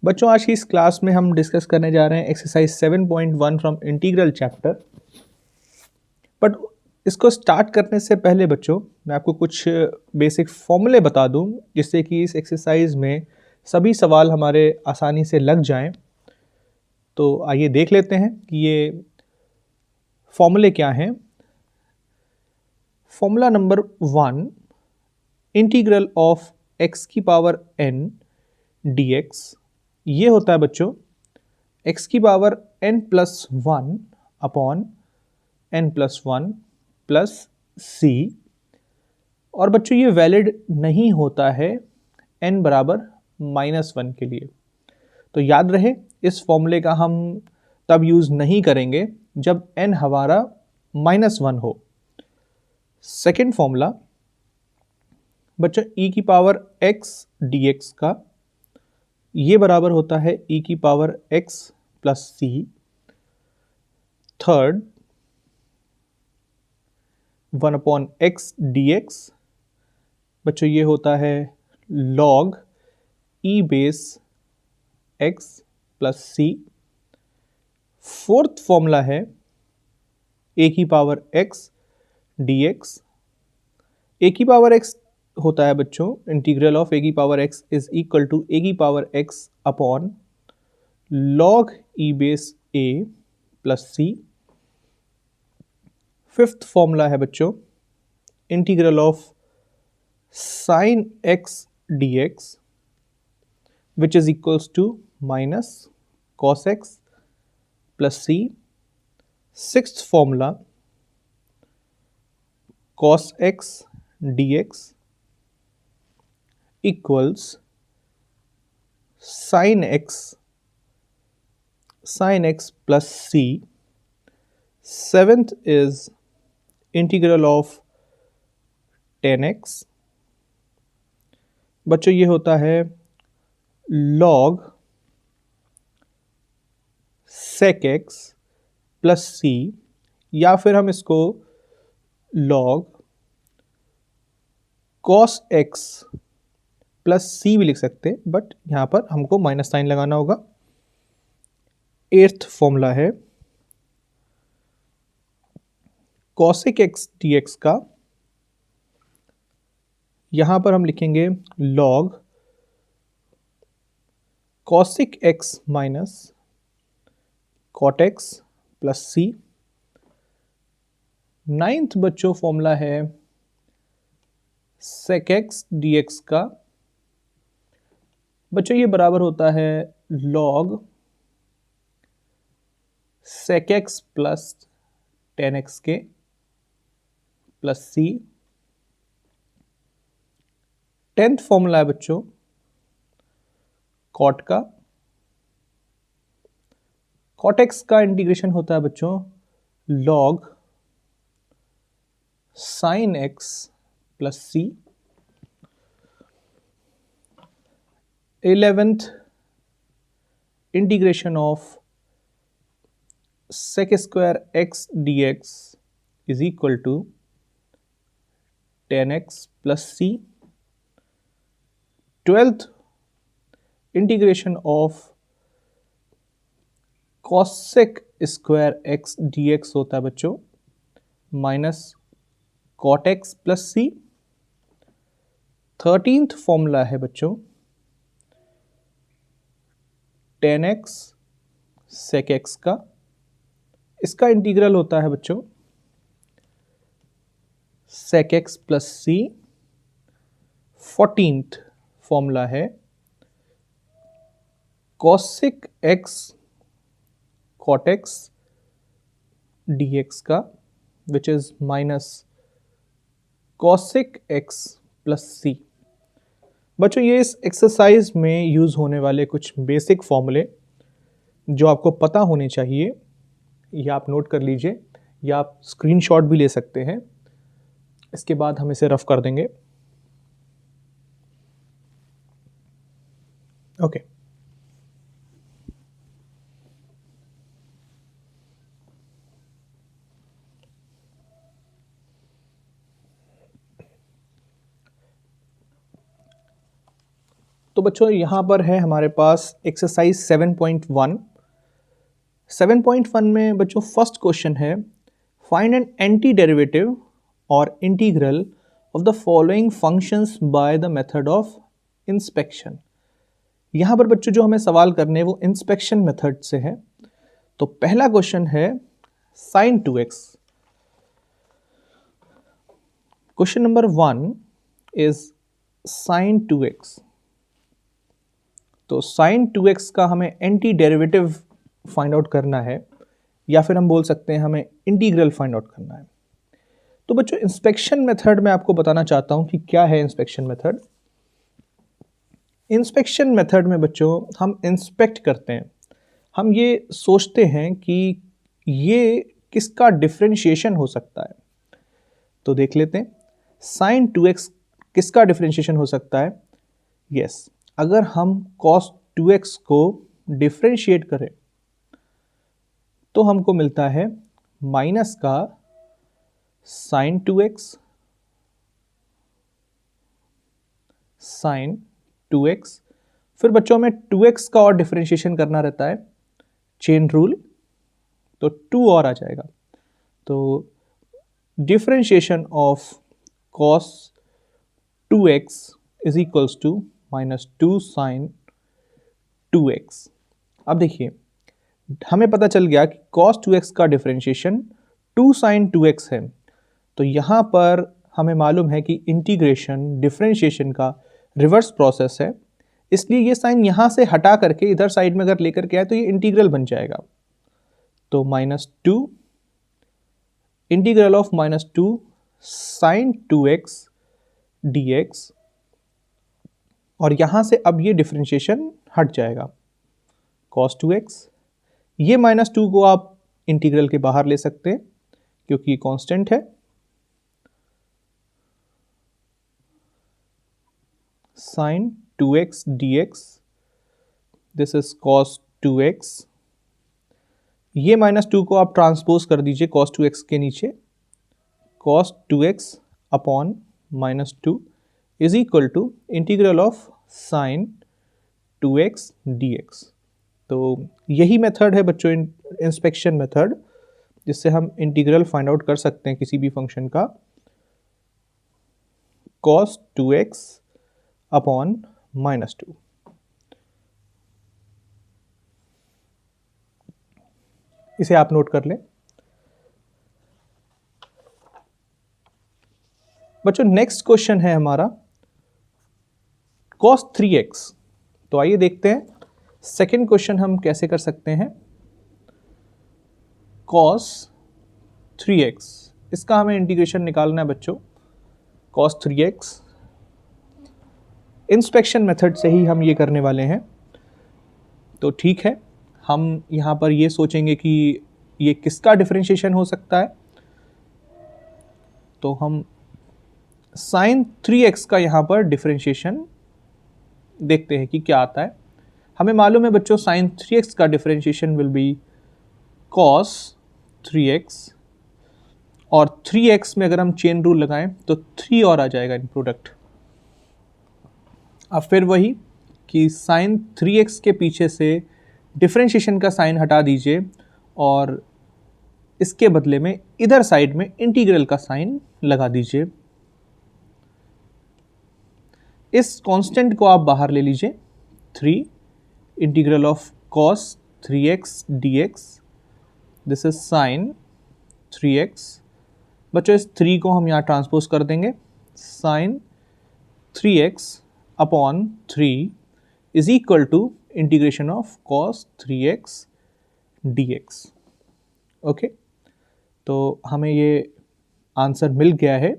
बच्चों आज की इस क्लास में हम डिस्कस करने जा रहे हैं exercise 7.1 from integral chapter. But इसको स्टार्ट करने से पहले बच्चों मैं आपको कुछ बेसिक फॉर्मूले बता दूं जिससे कि इस एक्सरसाइज में सभी सवाल हमारे आसानी से लग जाएं। तो आइए देख लेते हैं कि ये फॉर्मूले क्या हैं। Formula number 1, integral of x की पावर n dx, ये होता है बच्चों x की power n plus 1 upon n plus 1 plus c। और बच्चों ये वैलिड नहीं होता है n बराबर -1 के लिए। तो याद रहे इस फॉर्मूले का हम तब यूज़ नहीं करेंगे जब n हमारा -1 हो। सेकेंड फॉर्मूला बच्चों e की पावर x dx का, ये बराबर होता है e की power x plus c। Third 1 upon x dx, बच्चों ये होता है log e base x plus c। Fourth formula है a की पावर x dx। a की पावर x होता है बच्चों इंटीग्रल ऑफ a की power x is equal to a की power x upon log e base a plus c। Fifth formula है बच्चों integral of sine x dx which is equals to minus cos x plus c। Sixth formula cos x dx equals sin x plus c। Seventh is integral of tan x, बच्चों ये होता है log sec x plus c, या फिर हम इसको log cos x plus c भी लिख सकते हैं, बट यहाँ पर हमको माइनस साइन लगाना होगा। एट्थ फॉर्मूला है cosec x dx का, यहाँ पर हम लिखेंगे log cosec x minus cot x plus c। Ninth बच्चों फॉर्मूला है sec x dx का, बच्चों ये बराबर होता है log sec x plus tan x के प्लस c। टेंथ फॉर्मूला है बच्चों cot का, cot x का इंटीग्रेशन होता है बच्चों log sin x plus c। 11th integration of sec square x dx is equal to tan x plus c। 12th integration of cosec square x dx होता है बच्चों minus cot x plus c। 13th formula है बच्चों tan x sec x का, इसका integral होता है बच्चों sec x plus c। 14th formula है cosec x cot x dx का, which is minus cosec x plus c। बच्चों ये इस एक्सरसाइज में यूज होने वाले कुछ बेसिक फॉर्मूले जो आपको पता होने चाहिए, या आप नोट कर लीजिए या आप स्क्रीनशॉट भी ले सकते हैं। इसके बाद हम इसे रफ कर देंगे। ओके तो बच्चों यहाँ पर है हमारे पास एक्सरसाइज 7.1। 7.1 में बच्चों फर्स्ट क्वेश्चन है, फाइंड एन एंटी डेरिवेटिव और integral of the following functions by the method of inspection. यहाँ पर बच्चों जो हमें सवाल करने हैं वो इंस्पेक्शन मेथड से है। तो पहला क्वेश्चन है sin 2x। Question number 1 is sin 2x। तो sin 2x का हमें एंटी डेरिवेटिव फाइंड आउट करना है, या फिर हम बोल सकते हैं हमें इंटीग्रल फाइंड आउट करना है। तो बच्चों इंस्पेक्शन मेथड में आपको बताना चाहता हूं कि क्या है इंस्पेक्शन मेथड। इंस्पेक्शन मेथड में बच्चों हम इंस्पेक्ट करते हैं, हम ये सोचते हैं कि ये किसका डिफरेंशिएशन हो सकता है। तो देख लेते हैं sin 2x किसका डिफरेंशिएशन हो सकता है। यस, अगर हम cos 2x को डिफरेंशिएट करें तो हमको मिलता है माइनस का sin 2x sin 2x। फिर बच्चों में 2x का और डिफरेंशिएशन करना रहता है, चेन रूल, तो 2 और आ जाएगा। तो differentiation of cos 2x is equals to minus 2 sin 2x। अब देखिए हमें पता चल गया कि cos 2x का डिफरेंशिएशन 2 sin 2x है। तो यहाँ पर हमें मालूम है कि इंटीग्रेशन डिफरेंशिएशन का रिवर्स प्रोसेस है, इसलिए ये साइन यहाँ से हटा करके इधर साइड में अगर लेकर के आए तो ये इंटीग्रल बन जाएगा। तो -2 integral of -2 sin 2x dx, और यहाँ से अब ये डिफरेंशिएशन हट जाएगा cos 2x। ये -2 को आप इंटीग्रल के बाहर ले सकते हैं क्योंकि ये कांस्टेंट है। sin 2x dx, this is cos 2x। ये -2 को आप ट्रांसपोज कर दीजिए cos 2x के नीचे, cos 2x upon -2 is equal to integral of sin 2x dx। तो यही मेथड है बच्चों इंस्पेक्शन मेथड, जिससे हम इंटीग्रल फाइंड आउट कर सकते हैं किसी भी फंक्शन का, cos 2x अपॉन -2। इसे आप नोट कर लें। बच्चों नेक्स्ट क्वेश्चन है हमारा cos 3x। तो आइए देखते हैं सेकेंड क्वेश्चन हम कैसे कर सकते हैं। cos 3x, इसका हमें इंटीग्रेशन निकालना है बच्चों। cos 3x इंस्पेक्शन मेथड से ही हम ये करने वाले हैं। तो ठीक है, हम यहाँ पर ये सोचेंगे कि ये किसका डिफरेंशिएशन हो सकता है। तो हम sin 3x का यहाँ पर डिफरेंशिएशन देखते हैं कि क्या आता है। हमें मालूम है बच्चों sin 3x का differentiation will be cos 3x, और 3x में अगर हम चेन रूल लगाएं तो 3 और आ जाएगा इन प्रोडक्ट। अब फिर वही कि sin 3x के पीछे से डिफरेंशिएशन का साइन हटा दीजिए और इसके बदले में इधर साइड में इंटीग्रल का साइन लगा दीजिए। इस कांस्टेंट को आप बाहर ले लीजिए, 3 integral of cos 3x dx, this is sin 3x। बच्चों इस 3 को हम यहाँ ट्रांसपोज कर देंगे, sin 3x upon 3 is equal to integration of cos 3x dx। Okay, तो हमें ये आंसर मिल गया है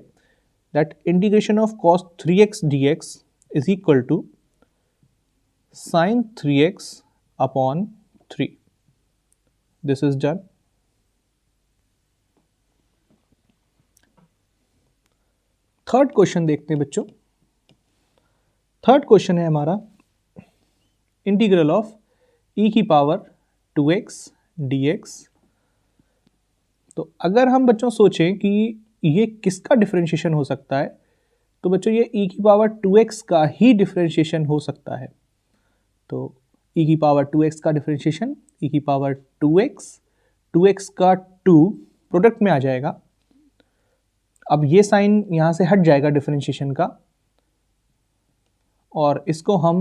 that integration of cos 3x dx is equal to sin 3x upon 3। This is done. Third question देखते हैं बच्चों। थर्ड क्वेश्चन है हमारा इंटीग्रल ऑफ e की पावर 2x dx। तो अगर हम बच्चों सोचें कि ये किसका डिफरेंशिएशन हो सकता है, तो बच्चों ये e की पावर 2x का ही डिफरेंशिएशन हो सकता है। तो e की पावर 2x का डिफरेंशिएशन, e की पावर 2x, 2x का 2 प्रोडक्ट में आ जाएगा। अब ये साइन यहाँ से हट जाएगा डिफरेंशिएशन का, और इसको हम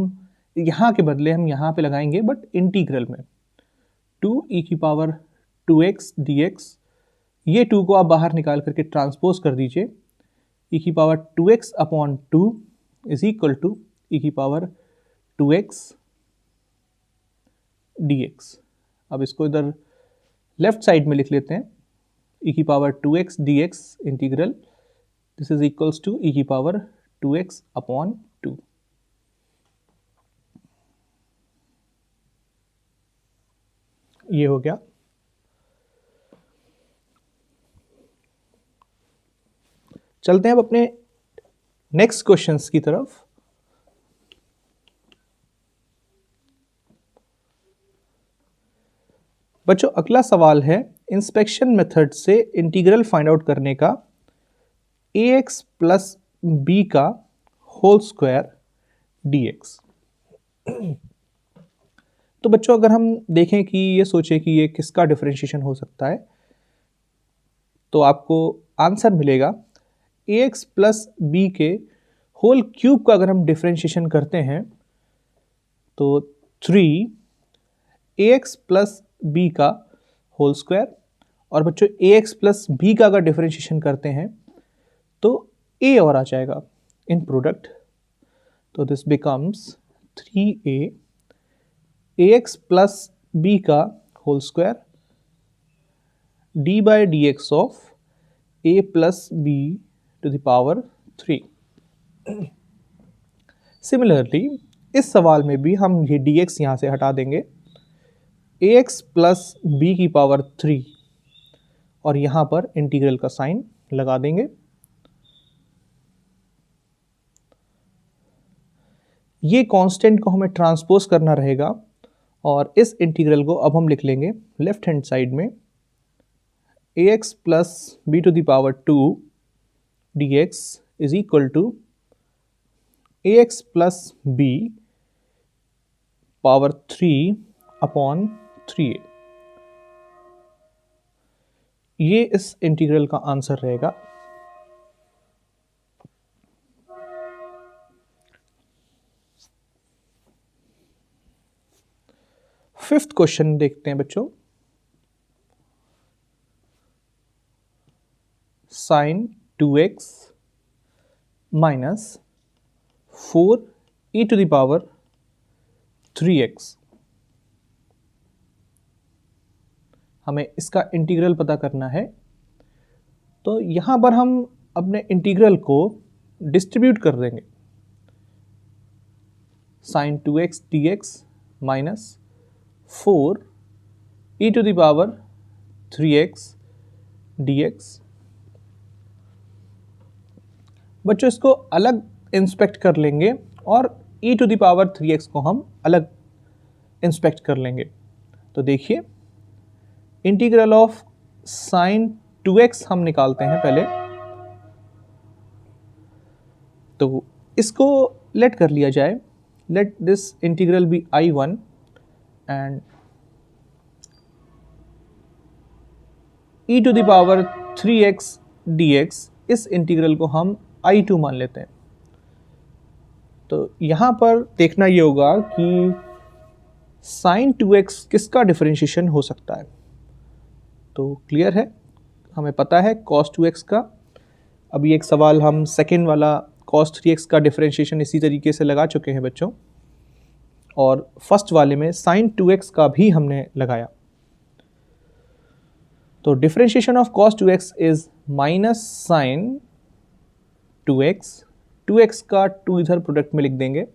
यहाँ के बदले हम यहाँ पे लगाएंगे बट इंटीग्रल में। 2e की पावर 2x dx, ये 2 को आप बाहर निकाल करके ट्रांसपोज कर दीजिए। e की power 2x upon 2 is equal to e की पावर 2x dx। अब इसको इधर लेफ्ट साइड में लिख लेते हैं, e की power 2x dx integral, this is equals to e की पावर 2x अपॉन 2। ये हो गया। चलते हैं अब अपने नेक्स्ट क्वेश्चंस की तरफ। बच्चों अगला सवाल है, इंस्पेक्शन मेथड से इंटीग्रल फाइंड आउट करने का ax प्लस बी का होल स्क्वायर dx। तो बच्चों अगर हम देखें कि ये सोचें कि ये किसका डिफरेंशिएशन हो सकता है, तो आपको आंसर मिलेगा ax प्लस बी के होल क्यूब का अगर हम डिफरेंशिएशन करते हैं तो 3ax प्लस बी का होल स्क्वायर, और बच्चों ax प्लस बी का अगर डिफरेंशिएशन करते हैं तो a और आ जाएगा इन प्रोडक्ट, तो this becomes 3a ax plus B का whole square d by D X of a plus B to the power 3। Similarly इस सवाल में भी हम ये dx यहाँ से हटा देंगे, ax प्लस बी की पावर 3, और यहाँ पर इंटीग्रल का साइन लगा देंगे। ये कांस्टेंट को हमें ट्रांसपोज करना रहेगा, और इस इंटीग्रल को अब हम लिख लेंगे लेफ्ट हैंड साइड में, ax plus B to the power 2 dx is equal to ax plus B power 3 upon 3a। ये इस इंटीग्रल का आंसर रहेगा। फिफ्थ क्वेश्चन देखते हैं बच्चों। Sine 2x minus 4e to the power 3x, हमें इसका इंटीग्रल पता करना है। तो यहाँ पर हम अपने इंटीग्रल को डिस्ट्रीब्यूट कर देंगे, sine 2x dx minus 4e to the power 3x dx। बच्चों इसको अलग इंस्पेक्ट कर लेंगे और e to the power 3x को हम अलग इंस्पेक्ट कर लेंगे। तो देखिए इंटीग्रल ऑफ साइन 2x हम निकालते हैं पहले, तो इसको लेट कर लिया जाए, let this integral be I1 and e to the power 3x dx, इस इंटीग्रल को हम I2 मान लेते हैं। तो यहाँ पर देखना ये होगा कि साइन 2x किसका डिफरेंशिएशन हो सकता है। तो क्लियर है, हमें पता है cos 2x का। अभी एक सवाल हम सेकेंड वाला cos 3x का डिफरेंशिएशन इसी तरीके से लगा चुके हैं बच्चों, और फर्स्ट वाले में साइन 2x का भी हमने लगाया। तो differentiation of cos 2x is minus sine 2x, 2x का 2 इधर प्रोडक्ट में लिख देंगे,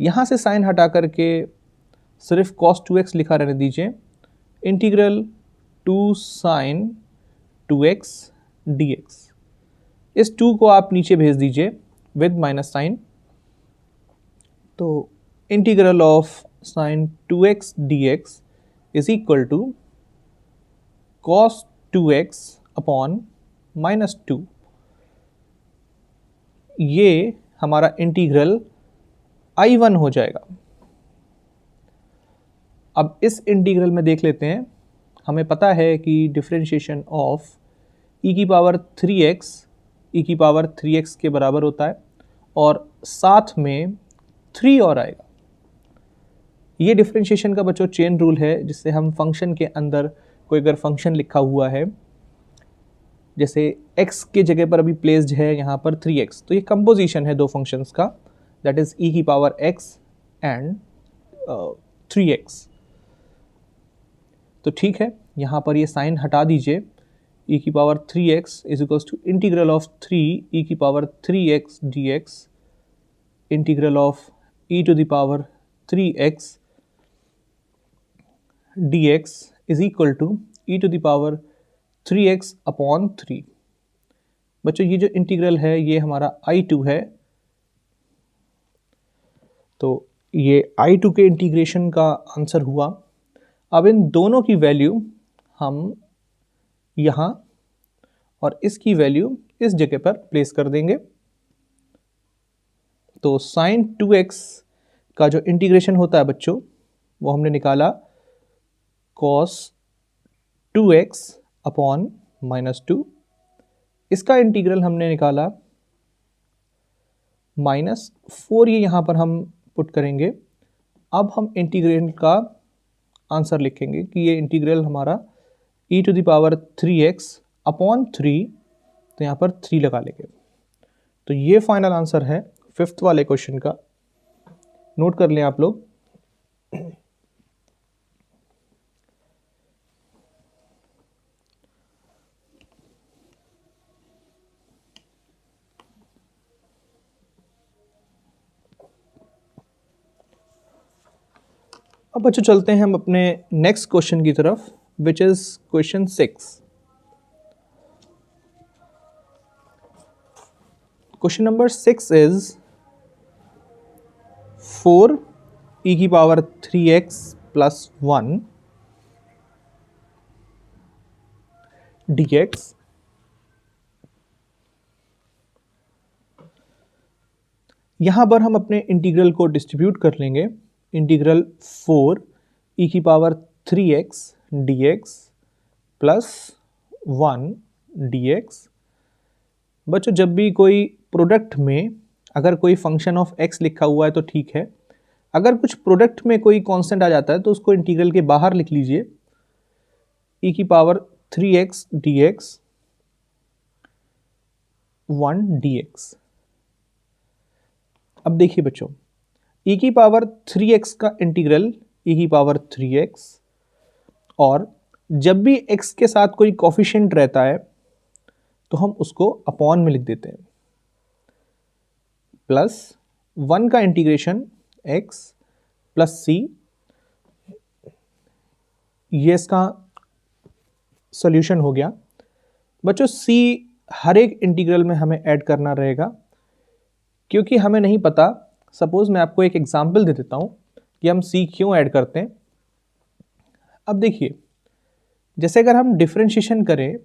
यहाँ से साइन हटा करके सिर्फ cos 2x लिखा रहने दीजिए, इंटीग्रल 2 साइन 2x dx। इस 2 को आप नीचे भेज दीजिए विद माइनस साइन, तो integral of sine 2x dx is equal to cos 2x upon minus 2। ये हमारा इंटीग्रल I1 हो जाएगा। अब इस इंटीग्रल में देख लेते हैं, हमें पता है कि डिफरेंशिएशन ऑफ e की पावर 3x e की पावर 3x के बराबर होता है और साथ में 3 और आएगा। ये डिफरेंशिएशन का बच्चों चेन रूल है, जिससे हम फंक्शन के अंदर कोई अगर फंक्शन लिखा हुआ है, जैसे x के जगह पर अभी प्लेस्ड है यहाँ पर 3x, तो ये कंपोजिशन है दो फंक्शंस का, दैट इज e की पावर x एंड 3x। तो ठीक है, यहाँ पर ये साइन हटा दीजिए, e की power 3x is equals to integral of 3 e की power 3x dx integral of e to the power 3x dx is equal to e to the power 3x upon 3। बच्चों ये जो इंटीग्रल है ये हमारा I2 है, तो ये I2 के इंटीग्रेशन का आंसर हुआ। अब इन दोनों की वैल्यू हम यहाँ और इसकी वैल्यू इस जगह पर प्लेस कर देंगे। तो साइन 2x का जो इंटीग्रेशन होता है बच्चों, वो हमने निकाला cos 2x अपॉन -2। इसका इंटीग्रल हमने निकाला -4, ये यहाँ पर हम पुट करेंगे। अब हम इंटीग्रल का आंसर लिखेंगे कि ये इंटीग्रल हमारा e to the power 3x upon 3, तो यहाँ पर 3 लगा लेंगे। तो ये फाइनल आंसर है 5th वाले क्वेश्चन का, नोट कर लें आप लोग। अब बच्चों चलते हैं हम अपने नेक्स्ट क्वेश्चन की तरफ, which is question 6। Question number 6 is 4 e की पावर 3x प्लस 1 dx यहां पर हम अपने इंटीग्रल को डिस्ट्रीब्यूट कर लेंगे। इंटीग्रल 4 e की power 3x dx plus 1 dx। बच्चों जब भी कोई प्रोडक्ट में अगर कोई फंक्शन ऑफ x लिखा हुआ है तो ठीक है, अगर कुछ प्रोडक्ट में कोई कांस्टेंट आ जाता है तो उसको इंटीग्रल के बाहर लिख लीजिए, e की पावर 3x dx 1 dx। अब देखिए बच्चों, e की पावर 3x का इंटीग्रल e की पावर 3x, और जब भी x के साथ कोई कोफिशिएंट रहता है तो हम उसको अपॉन में लिख देते हैं, प्लस 1 का इंटीग्रेशन x प्लस c, ये इसका सॉल्यूशन हो गया। बच्चों c हर एक इंटीग्रल में हमें ऐड करना रहेगा, क्योंकि हमें नहीं पता। सपोज मैं आपको एक एग्जांपल दे देता हूं कि हम c क्यों ऐड करते हैं। अब देखिए, जैसे अगर हम डिफरेंशिएशन करें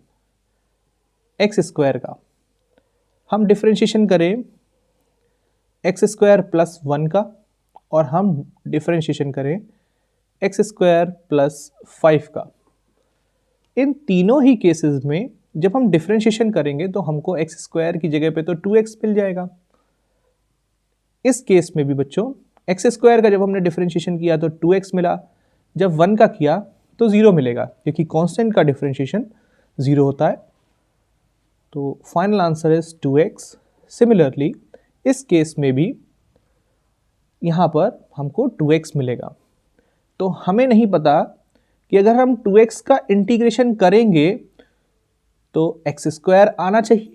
एक्स स्क्वायर का, हम डिफरेंशिएशन करें एक्स स्क्वायर प्लस 1 का, और हम डिफरेंशिएशन करें एक्स स्क्वायर प्लस 5 का, इन तीनों ही केसेस में जब हम डिफरेंशिएशन करेंगे तो हमको एक्स स्क्वायर की जगह पे तो 2x मिल जाएगा। इस केस में भी बच्चों एक्स स्क्वायर का जब हमने डिफरेंशिएशन किया तो 2x मिला, जब 1 का किया तो 0 मिलेगा, क्योंकि कांस्टेंट का डिफरेंशिएशन 0 होता है। तो final answer is 2x। Similarly इस केस में भी यहाँ पर हमको 2x मिलेगा। तो हमें नहीं पता कि अगर हम 2x का इंटीग्रेशन करेंगे तो एक्स स्क्वायर आना चाहिए।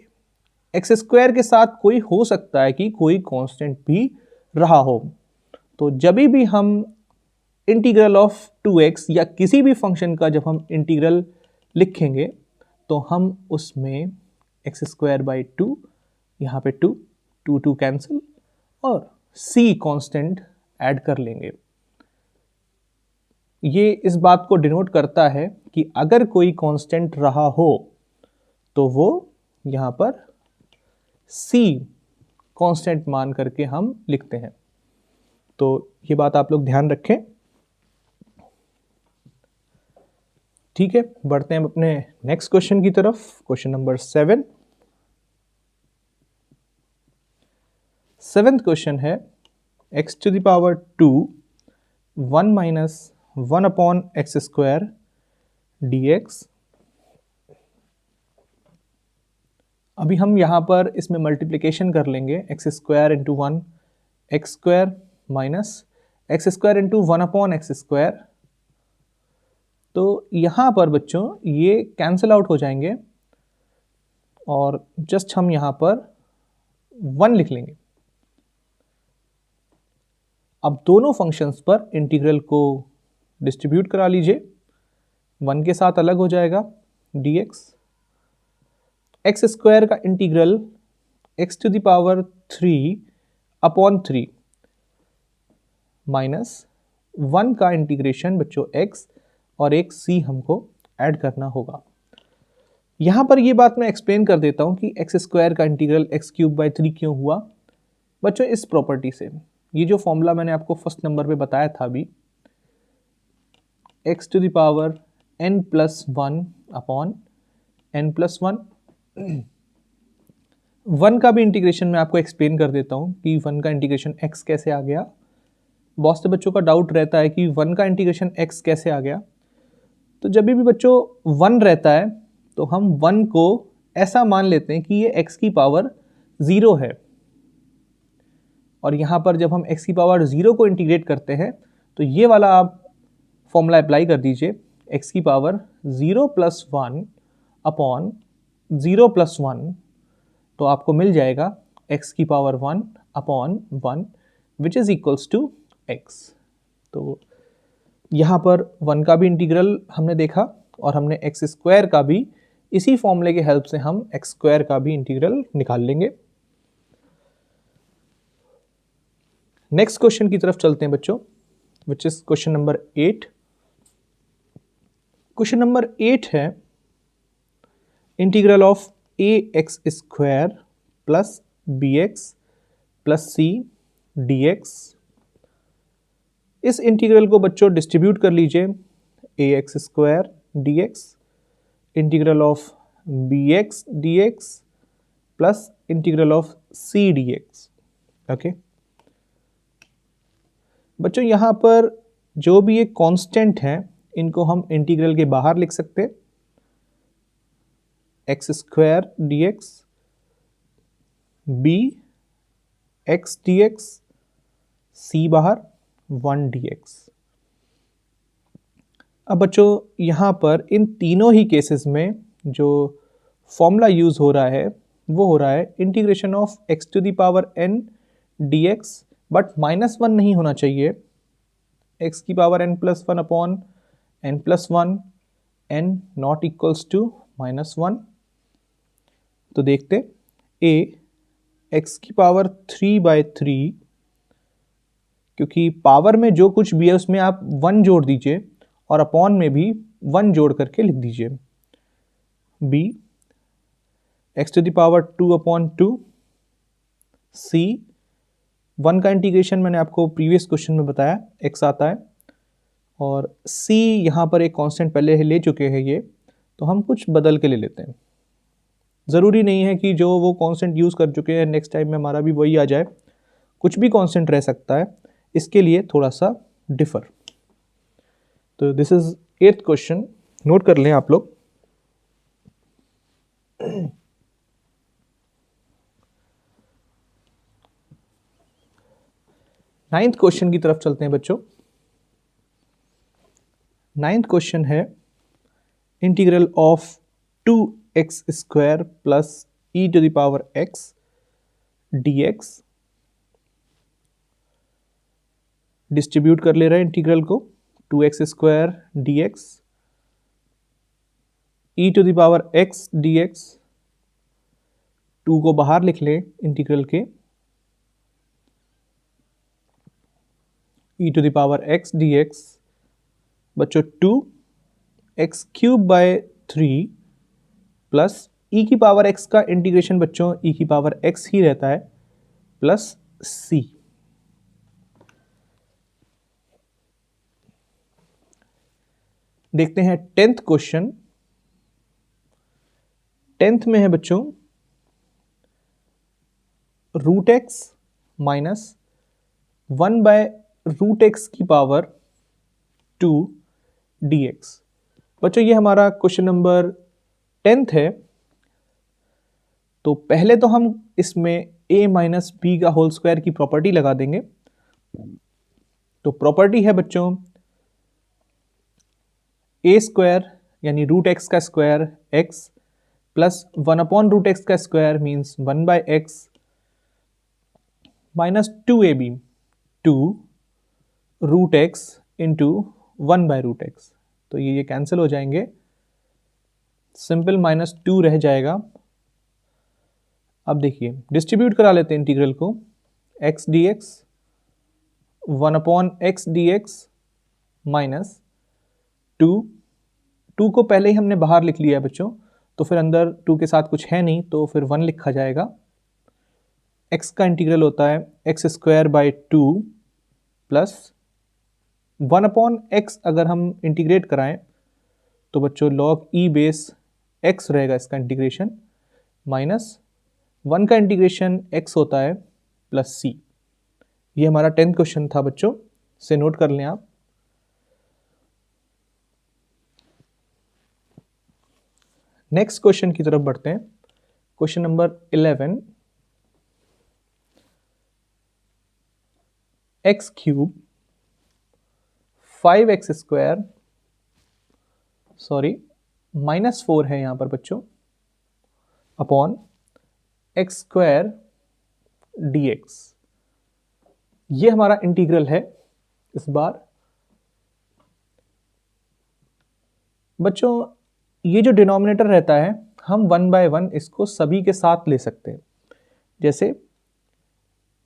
एक्स स्क्वायर के साथ कोई हो सकता है कि कोई कांस्टेंट भी रहा हो। तो जब भी हम इंटीग्रल ऑफ 2x या किसी भी फंक्शन का जब हम इंटीग्रल लिखेंगे तो हम उसमें एक्स स्क्वायर बाई 2, यहाँ पे 2 कैंसिल, और c कांस्टेंट ऐड कर लेंगे। ये इस बात को डिनोट करता है कि अगर कोई कांस्टेंट रहा हो तो वो यहाँ पर c कांस्टेंट मान करके हम लिखते हैं। तो ये बात आप लोग ध्यान रखें। ठीक है, बढ़ते हैं अपने नेक्स्ट क्वेश्चन की तरफ। Question number 7। सेवेंथ क्वेश्चन है x to the power 2 1 minus 1 upon x square dx। अभी हम यहाँ पर इसमें मल्टीप्लिकेशन कर लेंगे, x square into 1 x square minus x square into 1 upon x square. तो यहाँ पर बच्चों ये कैंसिल आउट हो जाएंगे और जस्ट हम यहाँ पर 1 लिख लेंगे। अब दोनों फंक्शंस पर इंटीग्रल को डिस्ट्रीब्यूट करा लीजिए, 1 के साथ अलग हो जाएगा dx। एक्स स्क्वायर का integral x to the power 3 upon 3 minus 1 का इंटीग्रेशन बच्चों x और एक c हमको ऐड करना होगा। यहाँ पर ये बात मैं एक्सप्लेन कर देता हूँ कि एक्स स्क्वायर का इंटीग्रल x क्यूब बाई 3 क्यों हुआ। बच्चों इस प्रॉपर्टी से, ये जो फॉर्मूला मैंने आपको फर्स्ट नंबर पे बताया था अभी, x to the power n plus 1 upon n plus 1। 1 का भी इंटीग्रेशन मैं आपको एक्सप्लेन कर देता हूँ कि 1 का इंटीग्रेशन x कैसे आ गया। बहुत से बच्चों का डाउट रहता है कि 1 का इंटीग्रेशन x कैसे आ गया। तो जब भी बच्चों 1 रहता है तो हम 1 को ऐसा मान लेते हैं कि ये x की पावर 0 है, और यहाँ पर जब हम x की पावर 0 को इंटीग्रेट करते हैं तो ये वाला आप फॉर्मूला अप्लाई कर दीजिए, x की पावर 0 प्लस 1 अपॉन 0 प्लस 1, तो आपको मिल जाएगा x की power 1 upon 1 which is equals to x। तो यहाँ पर 1 का भी इंटीग्रल हमने देखा और हमने एक्स स्क्वायर का भी इसी फॉर्मूले के हेल्प से हम एक्स स्क्वायर का भी इंटीग्रल निकाल लेंगे। नेक्स्ट क्वेश्चन की तरफ चलते हैं बच्चों, which is question number 8। Question number 8 है integral of A X square plus B X plus C D X. इस इंटीग्रल को बच्चों डिस्ट्रीब्यूट कर लीजिए, A X square D X integral of B X D X plus integral of C D X. Okay बच्चों, यहाँ पर जो भी ये कांस्टेंट हैं इनको हम इंटीग्रल के बाहर लिख सकते हैं, X square D X B X D X C बाहर 1 डी एक्स। अब बच्चों यहाँ पर इन तीनों ही केसेस में जो फॉर्मूला यूज हो रहा है वो हो रहा है integration of x to the power n d x, but -1 नहीं होना चाहिए, x की power n plus 1 upon n plus 1, n not equals to -1। तो देखते a x की पावर 3/3, क्योंकि पावर में जो कुछ भी है उसमें आप 1 जोड़ दीजिए और अपॉन में भी 1 जोड़ करके लिख दीजिए। b x to the power 2/2, c 1 का इंटीग्रेशन मैंने आपको प्रीवियस क्वेश्चन में बताया x आता है, और c यहाँ पर एक कांस्टेंट पहले ले चुके हैं ये, तो हम कुछ बदल के ले लेते हैं। ज़रूरी नहीं है कि जो वो कांस्टेंट यूज़ कर चुके हैं नेक्स्ट टाइम में हमारा भी वही आ जाए, कुछ भी कांस्टेंट रह सकता है, इसके लिए थोड़ा सा डिफर। तो this is 8th question, note कर लें आप लोग। 9th क्वेश्चन की तरफ चलते हैं बच्चों। 9th क्वेश्चन है integral of 2x square plus e to the power x dx। Distribute कर ले रहे हैं इंटीग्रल को, 2x square dx e to the power x dx। 2 को बाहर लिख लें इंटीग्रल के, e to the power x dx बच्चों 2x cube by 3 plus e की पावर x का इंटीग्रेशन बच्चों e की पावर x ही रहता है, प्लस सी। देखते हैं 10th क्वेश्चन। 10th में है बच्चों रूट एक्स माइनस 1/√x की पावर 2 dx। बच्चों ये हमारा क्वेश्चन नंबर 10th है। तो पहले तो हम इसमें a माइनस बी का होल स्क्वायर की प्रॉपर्टी लगा देंगे। तो प्रॉपर्टी है बच्चों a स्क्वायर यानी रूट एक्स का स्क्वायर x प्लस 1/√x का square means 1/x minus 2ab 2 root x into 1/√x। तो ये कैंसिल हो जाएंगे, सिंपल -2 रह जाएगा। अब देखिए डिस्ट्रीब्यूट करा लेते हैं इंटीग्रल को, x dx 1/x dx minus 2 को पहले ही हमने बाहर लिख लिया है बच्चों, तो फिर अंदर 2 के साथ कुछ है नहीं तो फिर 1 लिखा जाएगा। x का इंटीग्रल होता है x²/2 प्लस 1/x। अगर हम इंटीग्रेट कराएं तो बच्चों log e बेस x रहेगा इसका इंटीग्रेशन, माइनस 1 का इंटीग्रेशन x होता है प्लस c। ये हमारा 10th क्वेश्चन था बच्चों, से नोट कर लें आप। नेक्स्ट क्वेश्चन की तरफ बढ़ते हैं। क्वेश्चन नंबर 11 x³ 5x² -4 है यहां पर बच्चों अपॉन x² dx। ये हमारा इंटीग्रल है। इस बार बच्चों ये जो डिनोमिनेटर रहता है हम 1/1 इसको सभी के साथ ले सकते हैं। जैसे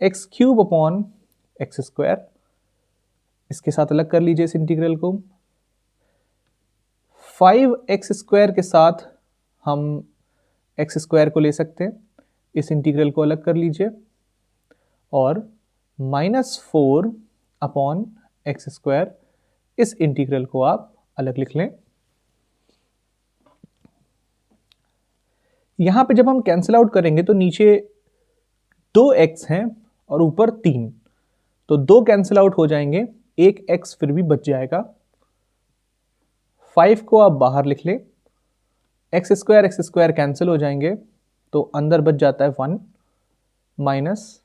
x³ अपॉन x², इसके साथ अलग कर लीजिए इस इंटीग्रल को। 5x² के साथ हम x² को ले सकते हैं, इस इंटीग्रल को अलग कर लीजिए। और -4 अपॉन x², इस इंटीग्रल को आप अलग लिख लें। यहां पे जब हम कैंसिल आउट करेंगे तो नीचे 2x हैं और ऊपर 3, तो 2 कैंसिल आउट हो जाएंगे, एक x फिर भी बच जाएगा। 5 को आप बाहर लिख लें, x² कैंसिल हो जाएंगे तो अंदर बच जाता है 1, माइनस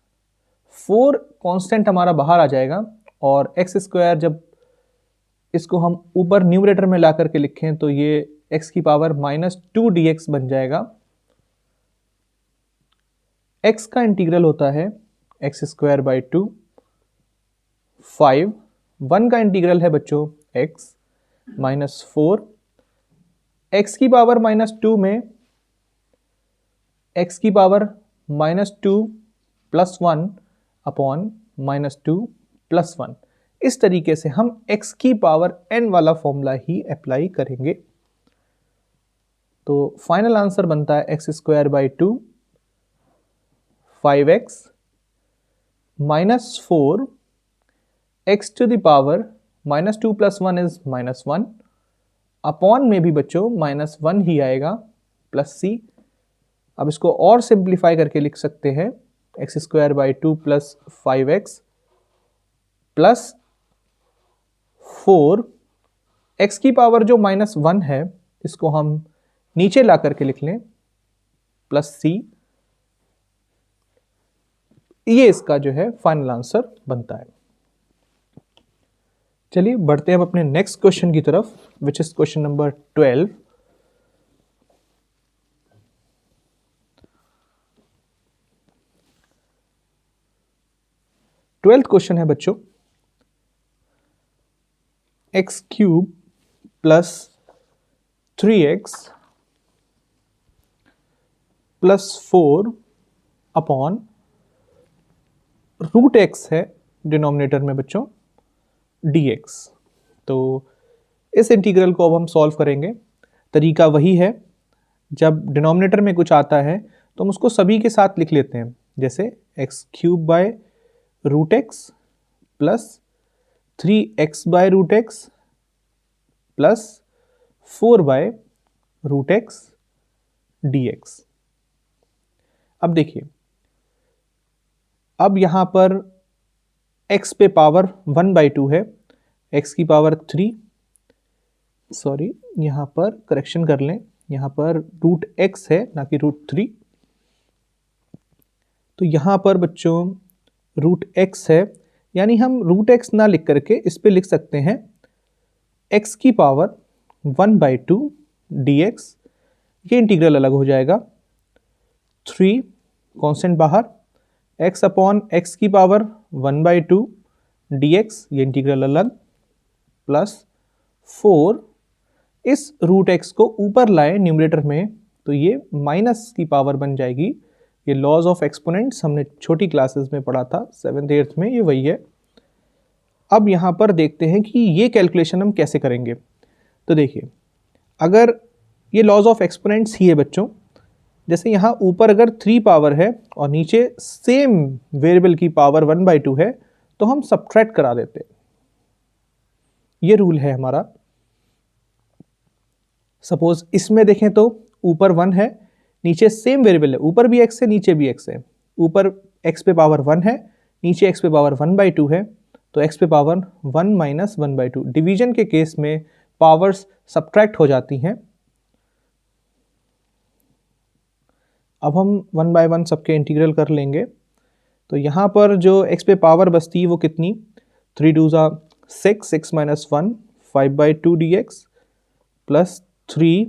4 कांस्टेंट हमारा बाहर आ जाएगा। और x² जब इसको हम ऊपर न्यूमरेटर में ला करके लिखें तो ये x की पावर -2 dx बन जाएगा। x का इंटीग्रल होता है x²/2, 5 1 का इंटीग्रल है बच्चों x -4, x की पावर -2 में x की पावर -2 प्लस 1 अपॉन -2 प्लस 1। इस तरीके से हम x की पावर n वाला फॉर्मूला ही अप्लाई करेंगे। तो फाइनल आंसर बनता है x²/2 5x -4 x to the power -2 plus 1 is -1, upon में भी बच्चों -1 ही आएगा प्लस c। अब इसको और सिंप्लीफाई करके लिख सकते हैं x²/2 plus 5x plus 4 x की पावर जो -1 है इसको हम नीचे ला करके लिख लें प्लस c। ये इसका जो है फाइनल आंसर बनता है। चलिए बढ़ते हैं अब अपने नेक्स्ट क्वेश्चन की तरफ, which is question number 12। Twelfth question है बच्चों x³ plus 3x plus 4 upon root x है डिनोमिनेटर में बच्चों dx। तो इस इंटीग्रल को अब हम सॉल्व करेंगे। तरीका वही है, जब डिनोमिनेटर में कुछ आता है तो हम उसको सभी के साथ लिख लेते हैं। जैसे x cube by root x plus 3x by root x plus 4 by root x dx। अब देखिए, अब यहां पर x पे पावर 1/2 है, x की पावर 3, सॉरी यहां पर करेक्शन कर लें, यहां पर रूट x है ना कि रूट 3। तो यहां पर बच्चों रूट x है, यानी हम रूट x ना लिख करके इस पे लिख सकते हैं x की पावर 1/2 dx। ये इंटीग्रल अलग हो जाएगा, 3 कांस्टेंट बाहर, x अपॉन x की पावर 1/2 dx, ये इंटीग्रल अलग, प्लस 4, इस रूट x को ऊपर लाए न्यूमरेटर में तो ये माइनस की पावर बन जाएगी। ये लॉज ऑफ एक्सपोनेंट्स हमने छोटी क्लासेस में पढ़ा था 7th 8th में, ये वही है। अब यहाँ पर देखते हैं कि ये कैलकुलेशन हम कैसे करेंगे। तो देखिए, अगर ये लॉज ऑफ एक्सपोनेंट्स ही है बच्चों, जैसे यहाँ ऊपर अगर 3 पावर है और नीचे सेम वेरिएबल की पावर 1/2 है तो हम सब्ट्रैक्ट करा देते हैं, ये रूल है हमारा। सपोज इसमें देखें तो ऊपर 1 है, नीचे सेम वेरिएबल है, ऊपर भी x है नीचे भी x है, ऊपर x पे पावर 1 है, नीचे x पे पावर 1/2 है, तो x पे पावर 1 माइनस 1/2। डिवीजन के केस में पावर्स सब्ट्रैक्ट हो जाती हैं। अब हम 1 बाय 1 सबके इंटीग्रल कर लेंगे। तो यहाँ पर जो x पे पावर बचती है वो कितनी, 3 2 ज़ा 6, 6 minus 1 5/2 dx plus 3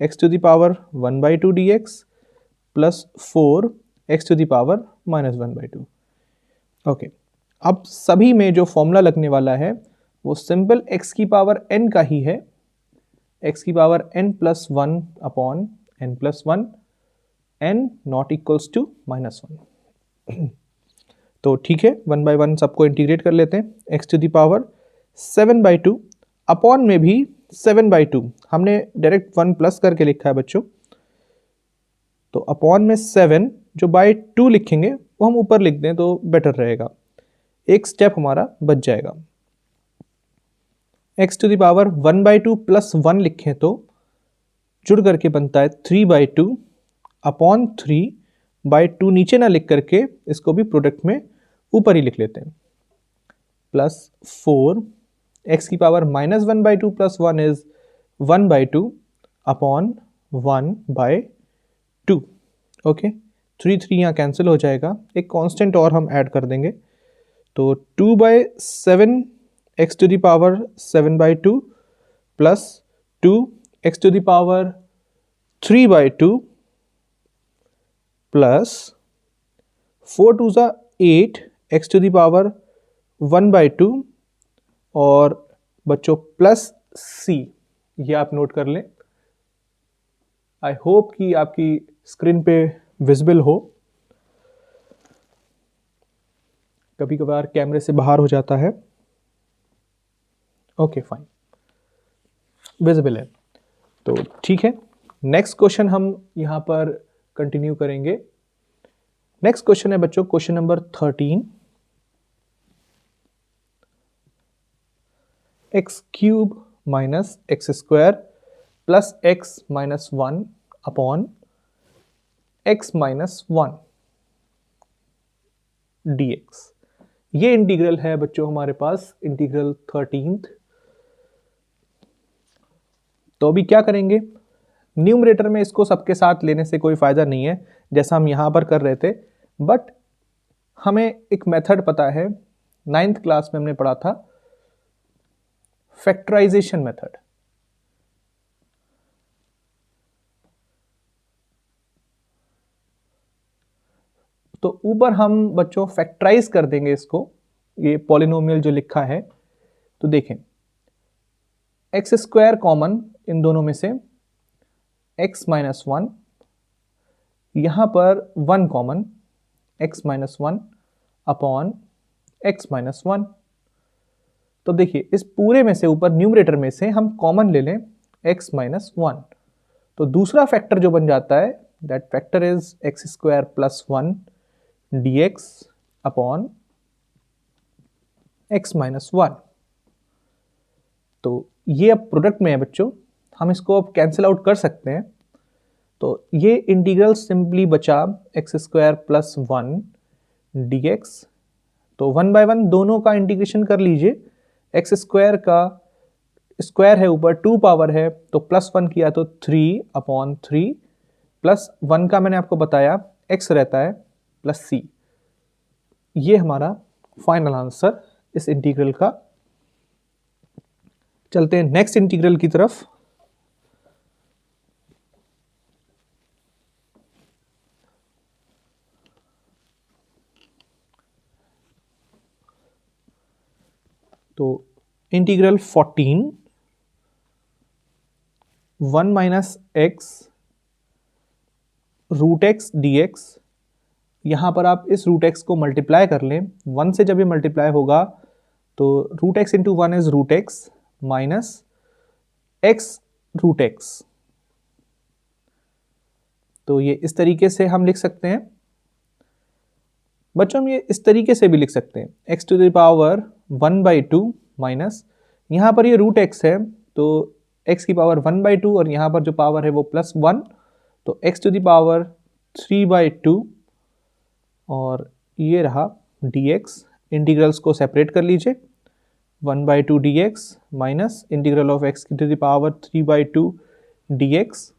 x to the power 1/2 dx plus 4 x to the power minus 1/2। Okay, अब सभी में जो फॉर्मूला लगने वाला है वो सिंपल x की पावर n का ही है, x की power n plus 1 upon n plus 1, n not equals to -1। तो ठीक है, 1 बाय 1 सबको इंटीग्रेट कर लेते हैं। x to the power 7/2 upon में भी 7/2, हमने डायरेक्ट 1 प्लस करके लिखा है बच्चों, तो अपॉन में 7, जो बाय 2 लिखेंगे वो हम ऊपर लिख दें तो बेटर रहेगा, एक स्टेप हमारा बच जाएगा। x to the power 1/2 plus 1 लिखें तो जुड़ करके बनता है 3/2 अपॉन 3/2, नीचे ना लिख करके इसको भी प्रोडक्ट में ऊपर ही लिख लेते हैं, प्लस 4 x की power minus 1/2 plus 1 is 1/2 upon 1/2। Okay, 3 3 यहाँ कैंसिल हो जाएगा, एक कांस्टेंट और हम ऐड कर देंगे, तो 2/7 x to the power 7/2 plus 2 x to the power 3/2 plus 4 2 ज़ा 8 x टू द पावर 1/2 और बच्चों प्लस c, ये आप नोट कर लें। आई होप कि आपकी स्क्रीन पे विजिबल हो, कभी कभार कैमरे से बाहर हो जाता है। ओके फाइन, विजिबल है तो ठीक है। नेक्स्ट क्वेश्चन हम यहाँ पर कंटिन्यू करेंगे। नेक्स्ट क्वेश्चन है बच्चों question number 13, x cube minus x square plus x minus 1 upon x minus 1 dx। ये इंटीग्रल है बच्चों हमारे पास, इंटीग्रल 13th। तो अभी क्या करेंगे, न्यूमरेटर में इसको सबके साथ लेने से कोई फायदा नहीं है जैसा हम यहां पर कर रहे थे, बट हमें एक मेथड पता है, 9th क्लास में हमने पढ़ा था फैक्टराइजेशन मेथड। तो ऊपर हम बच्चों फैक्टराइज कर देंगे इसको, ये पॉलिनोमियल जो लिखा है, तो देखें एक्स स्क्वायर कॉमन इन दोनों में से, x माइनस 1, यहां पर 1 common, x minus 1 upon x minus 1। तो देखिए इस पूरे में से ऊपर न्यूमरेटर में से हम कॉमन ले लें x माइनस 1, तो दूसरा फैक्टर जो बन जाता है that factor is x square plus 1 dx upon x minus 1। तो ये अब प्रोडक्ट में है बच्चों, हम इसको अब कैंसिल आउट कर सकते हैं। तो ये इंटीग्रल सिंपली बचा एक्स स्क्वायर प्लस 1 dx। तो 1 बाय 1 दोनों का इंटीग्रेशन कर लीजिए। एक्स स्क्वायर का स्क्वायर है ऊपर, 2 पावर है, तो प्लस 1 किया तो 3 अपॉन 3 प्लस 1 का मैंने आपको बताया x रहता है प्लस c। ये हमारा फाइनल आंसर इस इंटीग्रल का। चलते हैं नेक्स्ट इंटीग्रल की तरफ। तो integral 14 1 minus x root x D x. यहाँ पर आप इस रूट एक्स को मल्टीप्लाई कर लें, 1 से जब ये मल्टीप्लाई होगा तो root x into 1 is root x minus x root x. तो ये इस तरीके से हम लिख सकते हैं बच्चों। हम ये इस तरीके से भी लिख सकते हैं, x to the power 1/2 minus, यहाँ पर ये रूट एक्स है तो एक्स की पावर 1/2 और यहाँ पर जो पावर है वो प्लस 1, तो एक्स टू द पावर 3/2 और ये रहा dx। इंटीग्रल्स को सेपरेट कर लीजिए, 1/2 dx minus integral of x to the power 3/2 dx।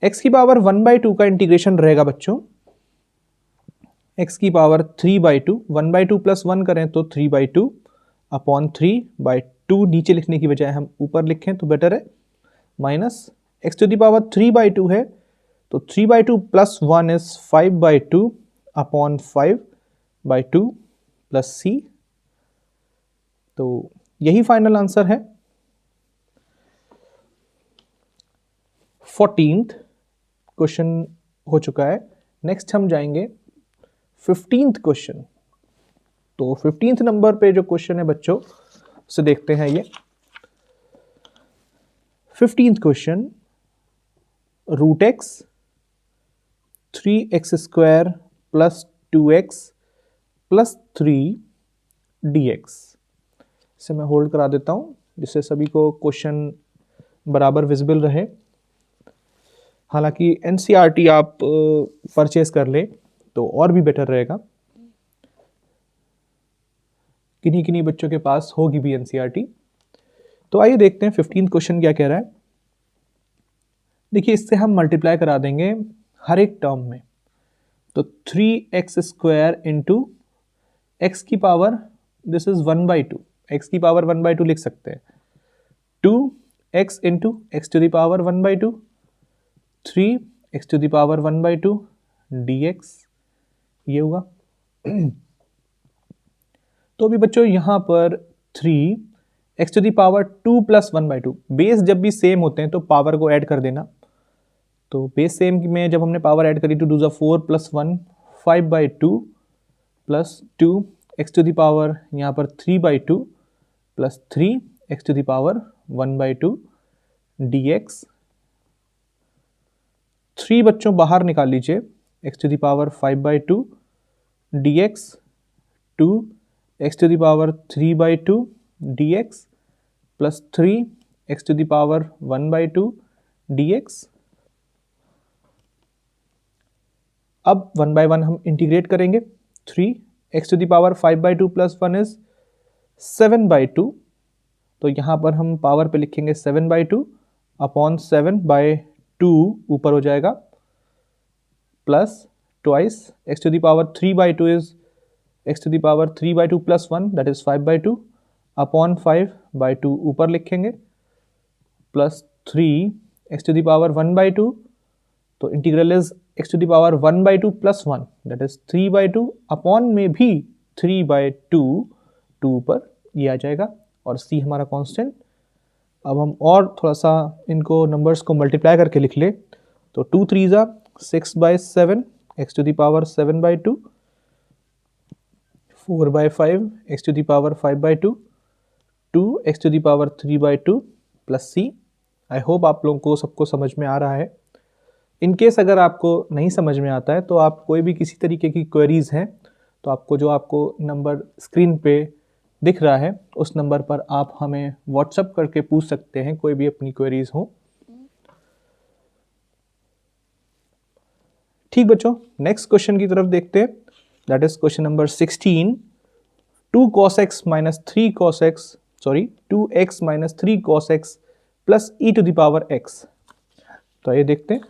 X की पावर 1/2 का इंटीग्रेशन रहेगा बच्चों एक्स की पावर 3/2, 1/2 प्लस 1 करें तो 3/2 अपॉन 3/2, नीचे लिखने की बजाय हम ऊपर लिखें तो बेटर है, minus x to the power 3/2 है तो 3/2 plus 1 is 5/2 upon 5/2 plus c। तो यही फाइनल आंसर है। 14th क्वेश्चन हो चुका है। नेक्स्ट हम जाएंगे 15th क्वेश्चन। तो 15th नंबर पे जो क्वेश्चन है बच्चों उसे देखते हैं। ये 15th question, root x 3x square plus 2x plus 3 dx। इसे मैं होल्ड करा देता हूं जिससे सभी को क्वेश्चन बराबर विजिबल रहे। हालांकि एनसीईआरटी आप परचेज कर लें तो और भी बेटर रहेगा, किन्हीं किन्हीं बच्चों के पास होगी भी एनसीईआरटी। तो आइए देखते हैं 15th क्वेश्चन क्या कह रहा है। देखिए इससे हम मल्टीप्लाई करा देंगे हर एक टर्म में, तो 3x स्क्वायर इंटू एक्स की पावर, दिस इज 1/2, एक्स की पावर 1/2 लिख सकते हैं, 2x into x to the power 1/2, 3x to the power 1/2 dx। ये हुआ। तो अभी बच्चों यहाँ पर 3x to the power 2 plus 1/2, base जब भी सेम होते हैं तो पावर को ऐड कर देना। तो बेस सेम में जब हमने पावर ऐड करी, 2 2 4 plus 1 5/2 plus 2x to the power यहाँ पर 3/2 plus 3x to the power 1/2 dx। 3 बच्चों बाहर निकाल लीजिए, x to the power 5/2 dx, 2x to the power 3/2 dx plus 3x to the power 1/2 dx। अब 1 बाय 1 हम integrate करेंगे, 3x to the power 5/2 plus 1 is 7/2, तो यहाँ पर हम पावर पे लिखेंगे 7/2 अपॉन 7/2 ऊपर हो जाएगा, plus twice x to the power 3/2 is x to the power 3/2 plus 1 that is 5/2 upon 5/2 ऊपर लिखेंगे, plus 3x to the power 1/2, तो integral is x to the power 1/2 plus 1 that is 3/2 upon में भी 3/2 2 ऊपर ये आ जाएगा और c हमारा कांस्टेंट। अब हम और थोड़ा सा इनको नंबर्स को मल्टीप्लाई करके लिख ले, तो 2 3 6/7 x to the power 7/2, 4/5 x to the power 5/2, 2 x to the power 3/2 plus c। I hope आप लोगों को सबको समझ में आ रहा है। इन केस अगर आपको नहीं समझ में आता है तो आप कोई भी किसी तरीके की क्वेरीज हैं तो आपको नंबर स्क्रीन पे दिख रहा है उस नंबर पर आप हमें व्हाट्सअप करके पूछ सकते हैं, कोई भी अपनी क्वेरीज हो। ठीक बच्चों, नेक्स्ट क्वेश्चन की तरफ देखते हैं। That is question number 16। 2x minus 3 cos x plus e to the power x। तो ये देखते हैं।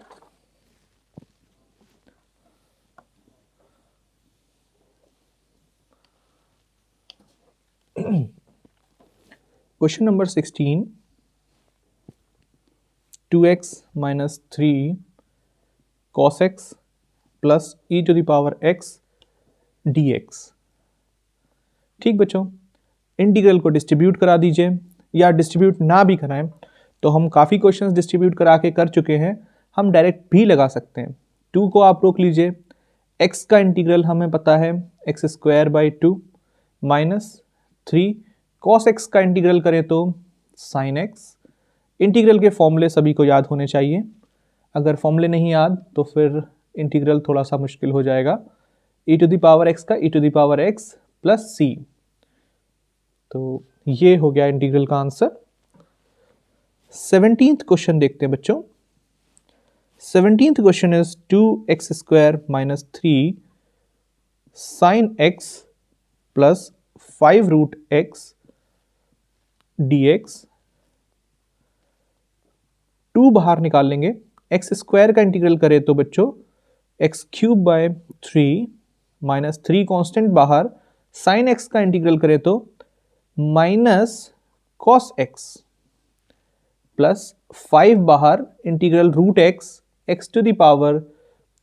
Question number 16। 2x minus 3 cos x plus e to the power x dx। ठीक बच्चों, इंटीग्रल को डिस्ट्रीब्यूट करा दीजिए या डिस्ट्रीब्यूट ना भी कराएं तो हम काफ़ी क्वेश्चंस डिस्ट्रीब्यूट करा के कर चुके हैं, हम डायरेक्ट भी लगा सकते हैं। 2 को आप रोक लीजिए, x का इंटीग्रल हमें पता है x² माइनस 3 cos x का इंटीग्रल करें तो sin x। इंटीग्रल के फॉर्मूले सभी को याद होने चाहिए, अगर फॉर्मूले नहीं याद तो फिर इंटीग्रल थोड़ा सा मुश्किल हो जाएगा। e to the power x का e to the power x plus c। तो ये हो गया इंटीग्रल का आंसर। 17th क्वेश्चन देखते हैं बच्चों। 17th question is 2x² minus 3 sin x plus 5 root x dx। 2 बाहर निकाल लेंगे, x² का इंटीग्रल करें तो बच्चों x³ 3 माइनस 3 कॉन्स्टेंट बाहर, sin x का इंटीग्रल करें तो माइनस cos x प्लस 5 बाहर, इंटीग्रल root x to the power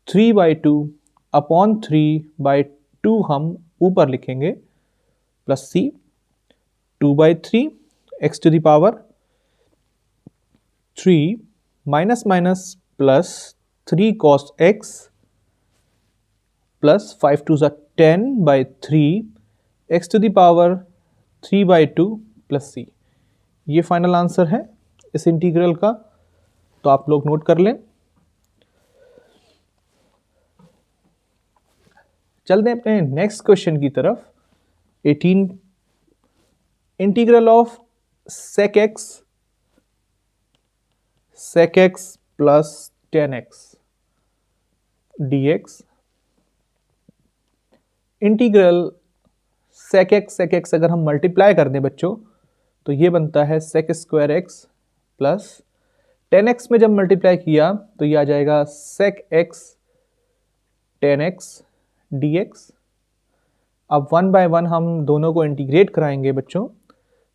3/2 upon 3/2 हम ऊपर लिखेंगे plus c 2/3 x to the power 3 minus minus plus 3 cos x plus 5 2 10/3 x to the power 3/2 plus c। ये फाइनल आंसर है इस इंटीग्रल का, तो आप लोग नोट कर लें। चलते हैं अपने नेक्स्ट क्वेश्चन की तरफ। 18। Integral of sec x plus 10x dx। Integral sec x अगर हम मल्टीप्लाई कर दें बच्चों तो ये बनता है sec² x प्लस 10x में जब मल्टीप्लाई किया तो ये आ जाएगा sec x 10x dx। अब 1 बाय 1 हम दोनों को इंटीग्रेट कराएंगे बच्चों।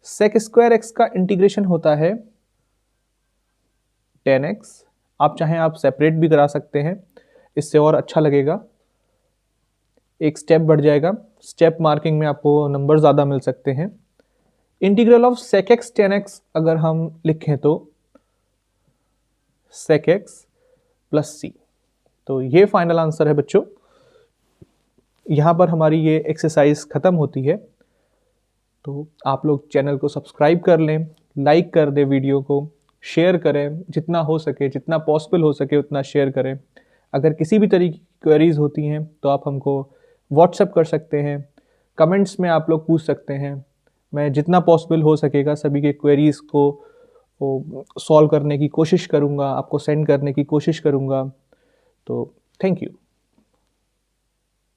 sec² x का इंटीग्रेशन होता है 10x। आप चाहें आप सेपरेट भी करा सकते हैं, इससे और अच्छा लगेगा, एक स्टेप बढ़ जाएगा, स्टेप मार्किंग में आपको नंबर ज़्यादा मिल सकते हैं। Integral of sec x 10x अगर हम लिखें तो sec x प्लस c। तो ये फाइनल आंसर है बच्चों। यहाँ पर हमारी ये एक्सरसाइज ख़त्म होती है। तो आप लोग चैनल को सब्सक्राइब कर लें, लाइक कर दें, वीडियो को शेयर करें, जितना हो सके, जितना पॉसिबल हो सके उतना शेयर करें। अगर किसी भी तरीके की क्वेरीज होती हैं तो आप हमको व्हाट्सएप कर सकते हैं, कमेंट्स में आप लोग पूछ सकते हैं। मैं जितना पॉसिबल हो सकेगा सभी के क्वेरीज को सॉल्व करने की कोशिश करूँगा, आपको सेंड करने की कोशिश करूँगा। तो थैंक यू।